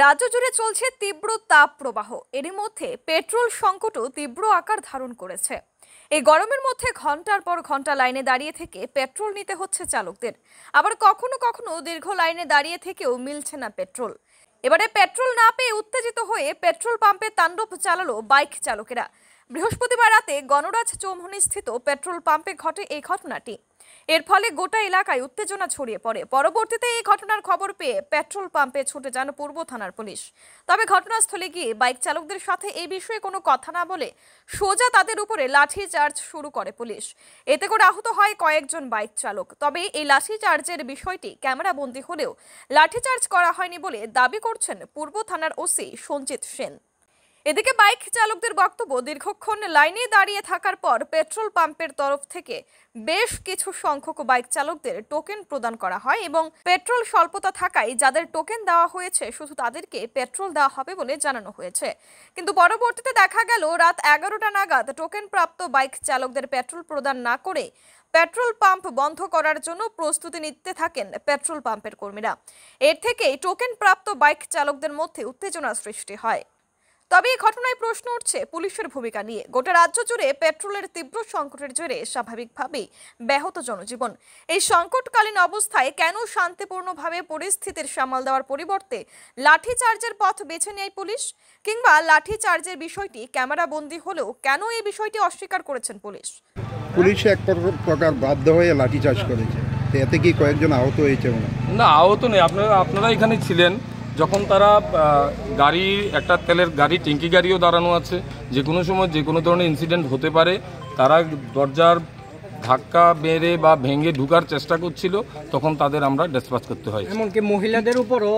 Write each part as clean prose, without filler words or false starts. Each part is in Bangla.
রাজ্য জুড়ে চলছে তীব্র তাপ প্রবাহ। এরই মধ্যে পেট্রোল সংকটও তীব্র আকার ধারণ করেছে। এই গরমের মধ্যে ঘন্টার পর ঘন্টা লাইনে দাঁড়িয়ে থেকে পেট্রোল নিতে হচ্ছে চালকদের। আবার কখনো কখনো দীর্ঘ লাইনে দাঁড়িয়ে থেকেও মিলছে না পেট্রোল। এবারে পেট্রোল না পেয়ে উত্তেজিত হয়ে পেট্রোল পাম্পে তাণ্ডব চালালো বাইক চালকেরা। বৃহস্পতিবার রাতে গণরাজ চৌমুহনী স্থিত পেট্রোল পাম্পে ঘটে এই ঘটনাটি। এর ফলে গোটা এলাকায় উত্তেজনা ছড়িয়ে পড়ে। পরবর্তীতে এই ঘটনার খবর পেয়ে পেট্রোল পাম্পে ছুটে যান পূর্ব থানার পুলিশ। তবে ঘটনাস্থলে গিয়ে বাইক চালকদের সাথে এই বিষয়ে কোনো কথা না বলে সোজা তাদের উপরে লাঠি চার্জ শুরু করে পুলিশ। এতে করে আহত হয় কয়েকজন বাইক চালক। তবে এই লাঠি চার্জের বিষয়টি ক্যামেরাবন্দী হলেও লাঠি চার্জ করা হয়নি বলে দাবি করছেন পূর্ব থানার ওসি সঞ্জিত সেন। এদিকে বাইক চালকদের বক্তব্য, দীর্ঘক্ষণ লাইনে দাঁড়িয়ে থাকার পর পেট্রোল পাম্পের তরফ থেকে বেশ কিছু সংখ্যক বাইক চালকদের টোকেন প্রদান করা হয় এবং পেট্রোল স্বল্পতা থাকায় যাদের টোকেন দেওয়া হয়েছে শুধু তাদেরকে পেট্রোল দেওয়া হবে বলে জানানো হয়েছে। কিন্তু পরবর্তীতে দেখা গেল রাত 11টা নাগাদ টোকেন প্রাপ্ত বাইক চালকদের পেট্রোল প্রদান না করে পেট্রোল পাম্প বন্ধ করার জন্য প্রস্তুতি নিতে থাকেন পেট্রোল পাম্পের কর্মীরা। এর থেকেই টোকেন প্রাপ্ত বাইক চালকদের মধ্যে উত্তেজনা সৃষ্টি হয়। তবে এই ঘটনায় প্রশ্ন উঠছে পুলিশের ভূমিকা নিয়ে। গোটা রাজ্য জুড়ে পেট্রোলের তীব্র সংকটের জেরে স্বাভাবিকভাবেই ব্যাহত জনজীবন। এই সংকটকালীন অবস্থায় কেন শান্তিপূর্ণভাবে পরিস্থিতির সামাল দেওয়ার পরিবর্তে লাঠিচার্জের পথ বেছে নেয় পুলিশ? কিংবা লাঠিচার্জের বিষয়টি ক্যামেরাবন্দী হলেও কেন এই বিষয়টি অস্বীকার করেছেন পুলিশ? পুলিশ এক প্রকার বাধ্য হয়ে লাঠিচার্জ করেছে। এতে কি কয়েকজন আহত হয়েছে? না, আহত নেই। আপনারা এখানে ছিলেন যখন তারা গাড়ি, একটা তেলের গাড়ি, ট্যাঙ্কি গাড়িও দাঁড়ানো আছে, যে কোনো সময় যে কোনো ধরনের ইনসিডেন্ট হতে পারে। তারা দরজার ধাক্কা মেরে বা ভেঙে ঢুকার চেষ্টা করছিল, তখন তাদের আমরা ডিসপাচ করতে হয়। এমনকি মহিলাদের উপরও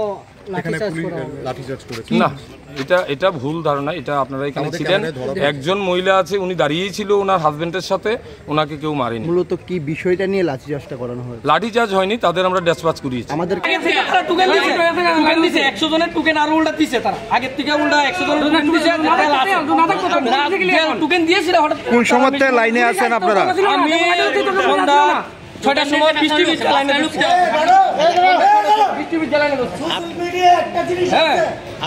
লাঠিচার্জ করেছে। না, এটা ভুল ধারণা। এটা আপনারা এখানে ছিলেন, একজন মহিলা আছে, উনি দাঁড়িয়েই ছিল ওনার হাজবেন্ডের সাথে, ওনাকে কেউ মারেনি। মূলত কি বিষয়টা নিয়ে লাঠিচার্জটা করানো হয়? লাঠিচার্জ হয়নি, তাদের আমরা ডিসপাচ করিয়েছি। আমাদের টোকেন দিছে 100 জনের টোকেন আর উল্টা দিছে, তারা আগের থেকে উল্টা 100 জনের টোকেন দিছে। টোকেন দিয়েছিল হঠাৎ। কোন সময় লাইনে আছেন আপনারা? আমি সন্ধ্যা 6টার সময় বৃষ্টি লাইনে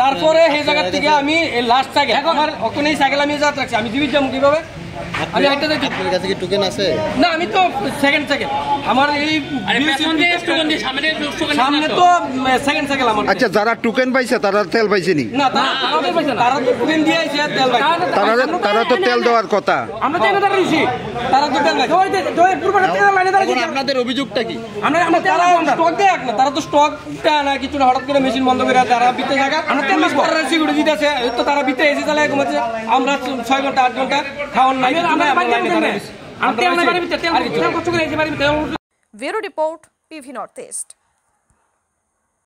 তারপরে সেই জায়গা থেকে আমি লাস্ট সাইকেল আমার ওখানে সাইকেল আমি যা রাখছি, আমি জীবিত যাবো কিভাবে? আমি একটা আপনার কাছে কি টোকেন আছে? না, আমি তো সেকেন্ড আমার এই সামনে তো সেকেন্ড সাইকেল আমার। আচ্ছা, যারা টোকেন পাইছে তারা তেল পাইছেনি? না, তারা তো টোকেন দিয়ে আইছে, তেল পাইছে। তারা তো তেল দেওয়ার কথা। আমরা তো এনে দাঁড়িয়েছি, তারা তো তেল পাইছে। আপনাদের অভিযোগটা কি? তারা স্টক দেয় না, তারা তো স্টক দেয় না কিছু না, হঠাৎ করে মেশিন বন্ধ করে তারা বিতে জায়গা সিকিউরিটি দিতেছে, তো তারা বিতে এসে চালায় ঘুমাচ্ছে। আমরা 6 ঘন্টা 8 ঘন্টা খাওয়ান নাই। Bureau report, PV north east.